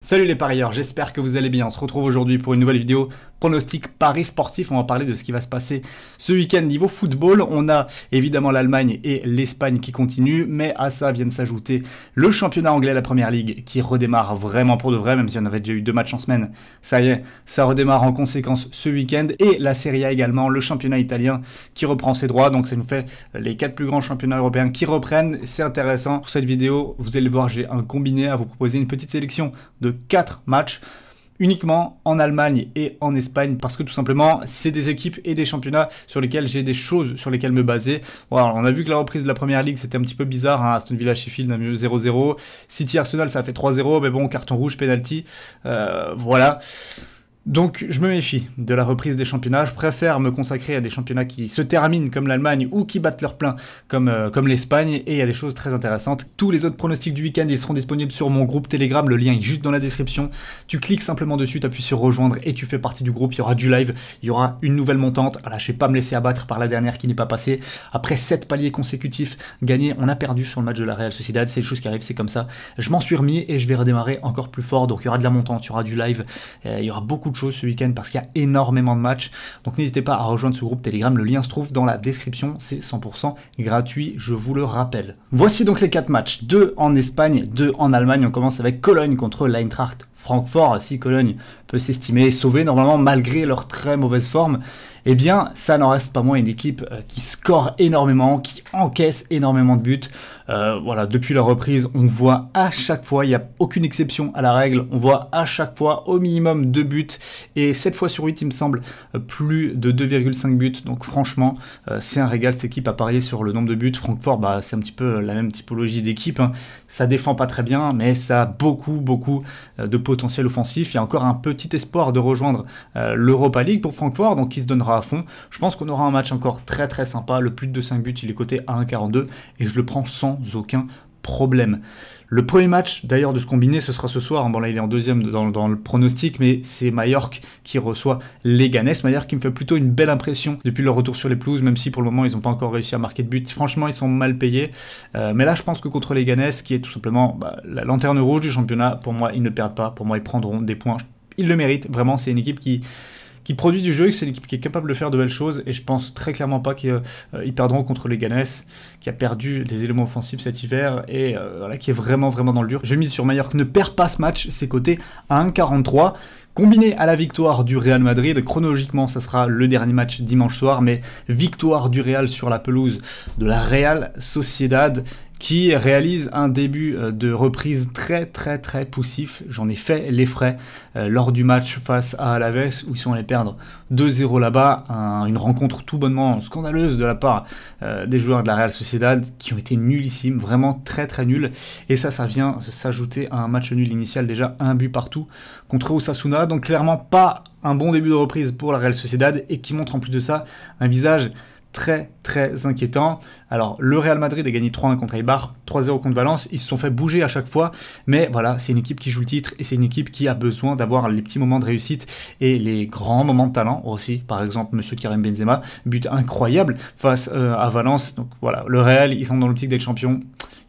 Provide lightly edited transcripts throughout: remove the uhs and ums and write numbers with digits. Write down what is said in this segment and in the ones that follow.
Salut les parieurs, j'espère que vous allez bien. On se retrouve aujourd'hui pour une nouvelle vidéo pronostic paris sportif. On va parler de ce qui va se passer ce week-end niveau football. On a évidemment l'Allemagne et l'Espagne qui continuent, mais à ça viennent s'ajouter le championnat anglais, la Première Ligue, qui redémarre vraiment pour de vrai, même si on avait déjà eu 2 matchs en semaine. Ça y est, ça redémarre en conséquence ce week-end. Et la Serie A également, le championnat italien qui reprend ses droits. Donc ça nous fait les 4 plus grands championnats européens qui reprennent. C'est intéressant. Pour cette vidéo, vous allez voir, j'ai un combiné à vous proposer, une petite sélection de 4 matchs uniquement en Allemagne et en Espagne, parce que tout simplement c'est des équipes et des championnats sur lesquels j'ai des choses sur lesquelles me baser. Voilà, on a vu que la reprise de la Première Ligue c'était un petit peu bizarre, hein. Aston Villa Sheffield a mieux 0-0, City Arsenal ça a fait 3-0, mais bon, carton rouge, penalty, voilà. Donc je me méfie de la reprise des championnats, je préfère me consacrer à des championnats qui se terminent comme l'Allemagne ou qui battent leur plein comme l'Espagne, et il y a des choses très intéressantes. Tous les autres pronostics du week-end ils seront disponibles sur mon groupe Telegram, le lien est juste dans la description. Tu cliques simplement dessus, tu appuies sur rejoindre et tu fais partie du groupe, il y aura du live, il y aura une nouvelle montante. Voilà, je vais pas me laisser abattre par la dernière qui n'est pas passée. Après 7 paliers consécutifs gagnés, on a perdu sur le match de la Real Sociedad, c'est les choses qui arrivent, c'est comme ça. Je m'en suis remis et je vais redémarrer encore plus fort, donc il y aura de la montante, il y aura du live, il y aura beaucoup de choses ce week-end parce qu'il y a énormément de matchs. Donc n'hésitez pas à rejoindre ce groupe Telegram, le lien se trouve dans la description, c'est 100% gratuit, je vous le rappelle. Voici donc les 4 matchs, 2 en Espagne, 2 en Allemagne. On commence avec Cologne contre l'Eintracht Francfort. Si Cologne peut s'estimer sauvé normalement malgré leur très mauvaise forme, eh bien ça n'en reste pas moins une équipe qui score énormément, qui encaisse énormément de buts. Voilà, depuis la reprise, on voit à chaque fois, il n'y a aucune exception à la règle, on voit à chaque fois au minimum 2 buts, et 7 fois sur 8 il me semble plus de 2,5 buts, donc franchement c'est un régal cette équipe à parier sur le nombre de buts. Francfort, bah, c'est un petit peu la même typologie d'équipe, hein. Ça défend pas très bien, mais ça a beaucoup de potentiel offensif. Il y a encore un petit espoir de rejoindre l'Europa League pour Francfort, donc il se donnera à fond. Je pense qu'on aura un match encore très sympa. Le plus de 5 buts il est coté à 1,42 et je le prends sans aucun problème. Le premier match d'ailleurs de ce combiné ce sera ce soir. Bon là il est en deuxième dans le pronostic, mais c'est Mallorca qui reçoit Leganés. Mallorca qui me fait plutôt une belle impression depuis leur retour sur les pelouses, même si pour le moment ils n'ont pas encore réussi à marquer de but. Franchement ils sont mal payés, mais là je pense que contre Leganés, qui est tout simplement la lanterne rouge du championnat, pour moi ils ne perdent pas, pour moi ils prendront des points, ils le méritent vraiment. C'est une équipe qui produit du jeu, c'est l'équipe qui est capable de faire de belles choses, et je pense très clairement pas qu'ils perdront contre Leganés, qui a perdu des éléments offensifs cet hiver, et voilà, qui est vraiment dans le dur. Je mise sur Mallorca ne perd pas ce match, c'est coté à 1,43. Combiné à la victoire du Real Madrid, chronologiquement ça sera le dernier match dimanche soir, mais victoire du Real sur la pelouse de la Real Sociedad, qui réalise un début de reprise très poussif. J'en ai fait les frais lors du match face à Alaves, où ils sont allés perdre 2-0 là-bas, une rencontre tout bonnement scandaleuse de la part des joueurs de la Real Sociedad, qui ont été nullissimes, vraiment très nuls, et ça vient s'ajouter à un match nul initial, déjà un but partout contre Osasuna, donc clairement pas un bon début de reprise pour la Real Sociedad, et qui montre en plus de ça un visage très inquiétant. Alors le Real Madrid a gagné 3-1 contre Eibar, 3-0 contre Valence, ils se sont fait bouger à chaque fois, mais voilà, c'est une équipe qui joue le titre, et c'est une équipe qui a besoin d'avoir les petits moments de réussite et les grands moments de talent aussi. Par exemple monsieur Karim Benzema, but incroyable face à Valence. Donc voilà, le Real, ils sont dans l'optique d'être champions,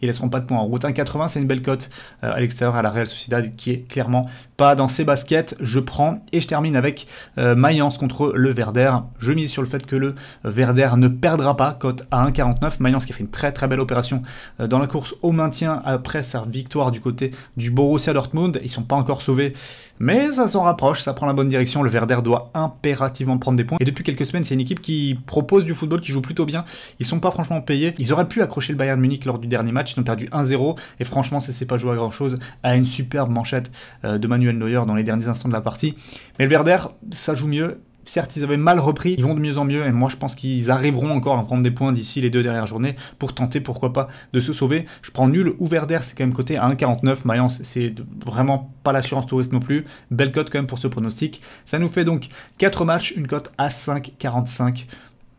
ils laisseront pas de points en route. 1,80 c'est une belle cote à l'extérieur à la Real Sociedad, qui est clairement pas dans ses baskets. Je prends, et je termine avec Mayence contre le Werder. Je mise sur le fait que le Werder ne perdra pas, cote à 1,49. Mayence qui a fait une très belle opération dans la course au maintien après sa victoire du côté du Borussia Dortmund. Ils sont pas encore sauvés, mais ça s'en rapproche, ça prend la bonne direction. Le Werder doit impérativement prendre des points, et depuis quelques semaines c'est une équipe qui propose du football, qui joue plutôt bien. Ils sont pas franchement payés, ils auraient pu accrocher le Bayern Munich lors du dernier match, ils ont perdu 1-0, et franchement ça s'est pas joué à grand chose, à une superbe manchette de Manuel Neuer dans les derniers instants de la partie. Mais le Werder, ça joue mieux. Certes, ils avaient mal repris, ils vont de mieux en mieux, et moi je pense qu'ils arriveront encore à prendre des points d'ici les 2 dernières journées pour tenter, pourquoi pas, de se sauver. Je prends nul ou Werder, c'est quand même coté à 1,49. Mayence, c'est vraiment pas l'assurance touriste non plus. Belle cote quand même pour ce pronostic. Ça nous fait donc 4 matchs, une cote à 5,45.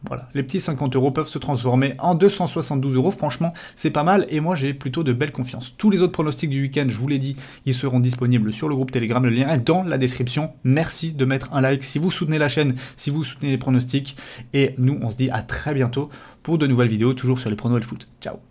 Voilà, les petits 50 € peuvent se transformer en 272 €, franchement c'est pas mal, et moi j'ai plutôt de belles confiances. Tous les autres pronostics du week-end, je vous l'ai dit, ils seront disponibles sur le groupe Telegram, le lien est dans la description. Merci de mettre un like si vous soutenez la chaîne, si vous soutenez les pronostics, et nous on se dit à très bientôt pour de nouvelles vidéos, toujours sur les pronos et le foot. Ciao.